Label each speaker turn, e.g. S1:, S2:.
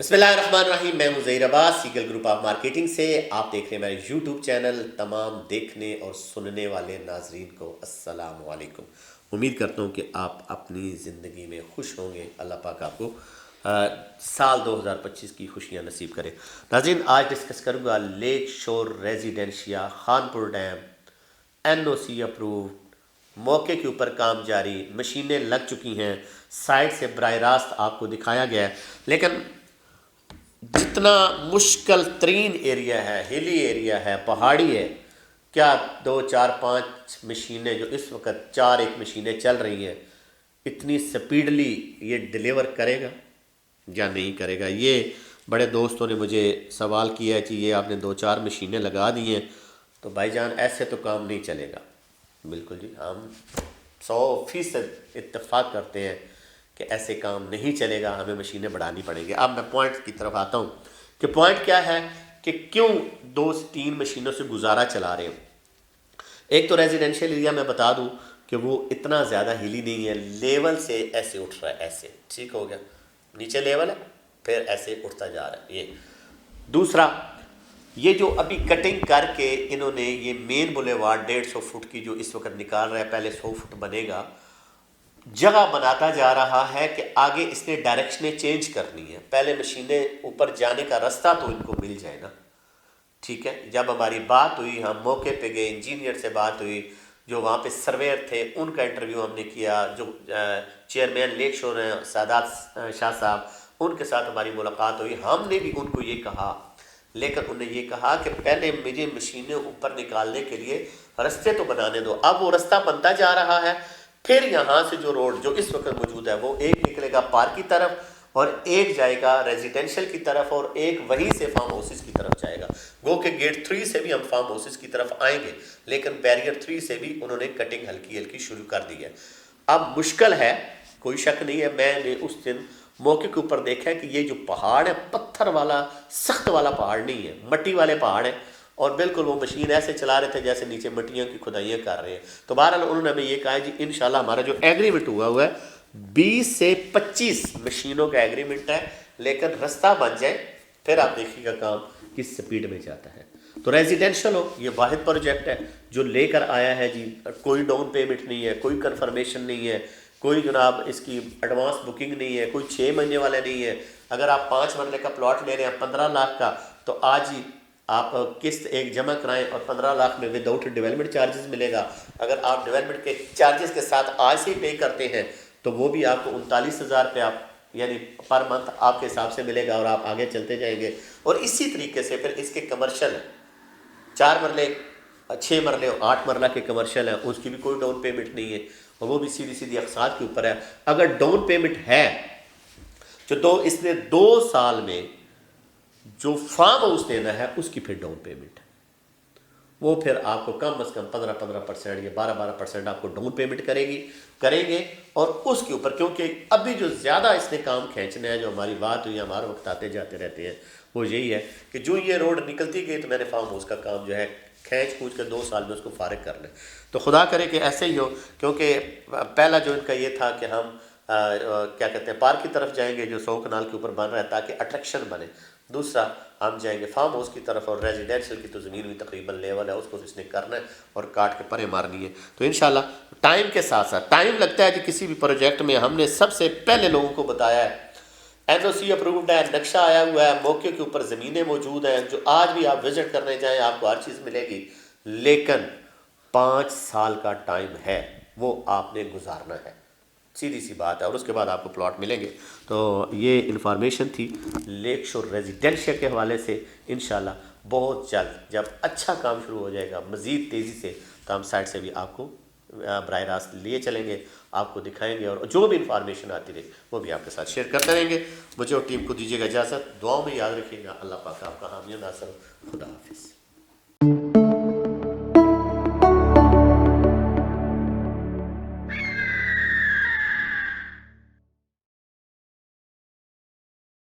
S1: बिस्मिल्लाहिर्रहमानिर्रहीम। मैं हूं Zaheer Abbas, Seagull group of marketing से। आप देख रहे हैं मेरे यूट्यूब चैनल। तमाम देखने और सुनने वाले नाजरीन को अस्सलाम वालेकुम। उम्मीद करता हूं कि आप अपनी ज़िंदगी में खुश होंगे। अल्लाह पाक आपको साल 2025 की खुशियां नसीब करे। नाज़रीन, आज डिस्कस करूँगा लेक शोर residencia Khanpur dam, NOC approved, मौके के ऊपर काम जारी, मशीनें लग चुकी हैं, साइड से बराह रास्त आपको दिखाया गया है। लेकिन जितना मुश्किल तरीन एरिया है, हिली एरिया है, पहाड़ी है, क्या 2 4 5 मशीनें जो इस वक्त 4 मशीनें चल रही हैं, इतनी स्पीडली ये डिलीवर करेगा या नहीं करेगा? ये बड़े दोस्तों ने मुझे सवाल किया है कि ये आपने 2 4 मशीनें लगा दी हैं, तो भाईजान ऐसे तो काम नहीं चलेगा। बिल्कुल जी, हम 100% इत्तेफाक करते हैं कि ऐसे काम नहीं चलेगा, हमें मशीनें बढ़ानी पड़ेंगी। अब मैं पॉइंट की तरफ आता हूँ कि पॉइंट क्या है कि क्यों 2 3 मशीनों से गुजारा चला रहे हैं। एक तो रेजिडेंशियल एरिया में बता दूं कि वो इतना ज़्यादा हिली नहीं है, लेवल से ऐसे उठ रहा है, ऐसे ठीक हो गया, नीचे लेवल है फिर ऐसे उठता जा रहा है। ये दूसरा, ये जो अभी कटिंग करके इन्होंने ये मेन बुलेवार्ड 150 फुट की जो इस वक्त निकाल रहा है, पहले 100 फुट बनेगा, जगह बनाता जा रहा है कि आगे इसने डायरेक्शनें चेंज करनी है। पहले मशीनें ऊपर जाने का रास्ता तो इनको मिल जाए ना, ठीक है। जब हमारी बात हुई, हम मौके पे गए, इंजीनियर से बात हुई, जो वहाँ पे सर्वेयर थे उनका इंटरव्यू हमने किया, जो चेयरमैन लेक शोर हैं सादात शाह साहब, उनके साथ हमारी मुलाकात हुई। हमने भी उनको ये कहा, लेकिन उन्होंने ये कहा कि पहले मुझे मशीनें ऊपर निकालने के लिए रास्ते तो बनाने दो। अब वो रास्ता बनता जा रहा है, फिर यहाँ से जो रोड जो इस वक्त मौजूद है, वो एक निकलेगा पार्क की तरफ और एक जाएगा रेजिडेंशियल की तरफ और एक वहीं से फार्म हाउसेस की तरफ जाएगा। गो के गेट 3 से भी हम फार्म हाउसेस की तरफ आएंगे, लेकिन बैरियर 3 से भी उन्होंने कटिंग हल्की हल्की शुरू कर दी है। अब मुश्किल है, कोई शक नहीं है। मैंने उस दिन मौके के ऊपर देखा है कि ये जो पहाड़ है, पत्थर वाला सख्त वाला पहाड़ नहीं है, मट्टी वाले पहाड़ है, और बिल्कुल वो मशीन ऐसे चला रहे थे जैसे नीचे मट्टियों की खुदाइयाँ कर रहे हैं। तो बहरहाल उन्होंने हमें ये कहा है जी, इंशाल्लाह हमारा जो एग्रीमेंट हुआ है 20 से 25 मशीनों का एग्रीमेंट है, लेकिन रास्ता बन जाए फिर आप देखिएगा काम किस स्पीड में जाता है। तो रेजिडेंशियल हो, ये वाहिद प्रोजेक्ट है जो लेकर आया है जी। कोई डाउन पेमेंट नहीं है, कोई कंफर्मेशन नहीं है, कोई जनाब इसकी एडवांस बुकिंग नहीं है, कोई 6 महीने वाले नहीं है। अगर आप 5 मरले का प्लॉट ले रहे हैं 15 लाख का, तो आज ही आप किस्त एक जमा कराएं और 15 लाख में विदाउट डेवलपमेंट चार्जेस मिलेगा। अगर आप डेवलपमेंट के चार्जेस के साथ आज से ही पे करते हैं तो वो भी आपको 39,000 रुपये आप यानी पर मंथ आपके हिसाब से मिलेगा और आप आगे चलते जाएंगे। और इसी तरीके से फिर इसके कमर्शियल 4 मरले 6 मरले 8 मरला के कमर्शियल हैं, उसकी भी कोई डाउन पेमेंट नहीं है और वो भी सीधी सीधी अकसात के ऊपर है। अगर डाउन पेमेंट है तो इसने 2 साल में जो फार्म हाउस देना है उसकी फिर डाउन पेमेंट है, वो फिर आपको कम से कम 15% या 12% आपको डाउन पेमेंट करेंगे। और उसके ऊपर, क्योंकि अभी जो ज़्यादा इसने काम खींचना है, जो हमारी बात हुई, हमारे वक्त आते जाते रहते हैं, वो यही है कि जो ये रोड निकलती गई तो मैंने फार्म हाउस का काम जो है खींच कूच कर 2 साल में उसको फारिग कर लें। तो खुदा करे कि ऐसे ही हो, क्योंकि पहला जो इनका ये था कि हम क्या कहते हैं पार्क की तरफ जाएंगे जो 100 कनाल के ऊपर बन रहा है ताकि अट्रैक्शन बने। दूसरा, हम जाएंगे फार्म हाउस की तरफ, और रेजिडेंशियल की तो ज़मीन भी तकरीबन लेवल है, उसको इसने करना है और काट के परे मारनी है। तो इंशाल्लाह टाइम के साथ साथ, टाइम लगता है कि किसी भी प्रोजेक्ट में, हमने सबसे पहले लोगों को बताया है NOC अप्रूव्ड है, नक्शा आया हुआ है, मौके के ऊपर ज़मीनें मौजूद हैं, जो आज भी आप विजिट करने जाएँ आपको हर चीज़ मिलेगी, लेकिन 5 साल का टाइम है, वो आपने गुजारना है, सीधी सी बात है, और उसके बाद आपको प्लॉट मिलेंगे। तो ये इन्फॉर्मेशन थी लेक शोर रेजिडेंशियल के हवाले से। इंशाल्लाह बहुत जल्द जब अच्छा काम शुरू हो जाएगा मज़ीद तेज़ी से, तो हम साइड से भी आपको बराह रास्त लिए चलेंगे, आपको दिखाएंगे, और जो भी इंफॉर्मेशन आती रहे वो भी आपके साथ शेयर करते रहेंगे। मुझे और टीम को दीजिएगा इजाज़त, दुआओं में याद रखिएगा। अल्लाह पाक आपका हामी नासर। खुदा हाफिज़।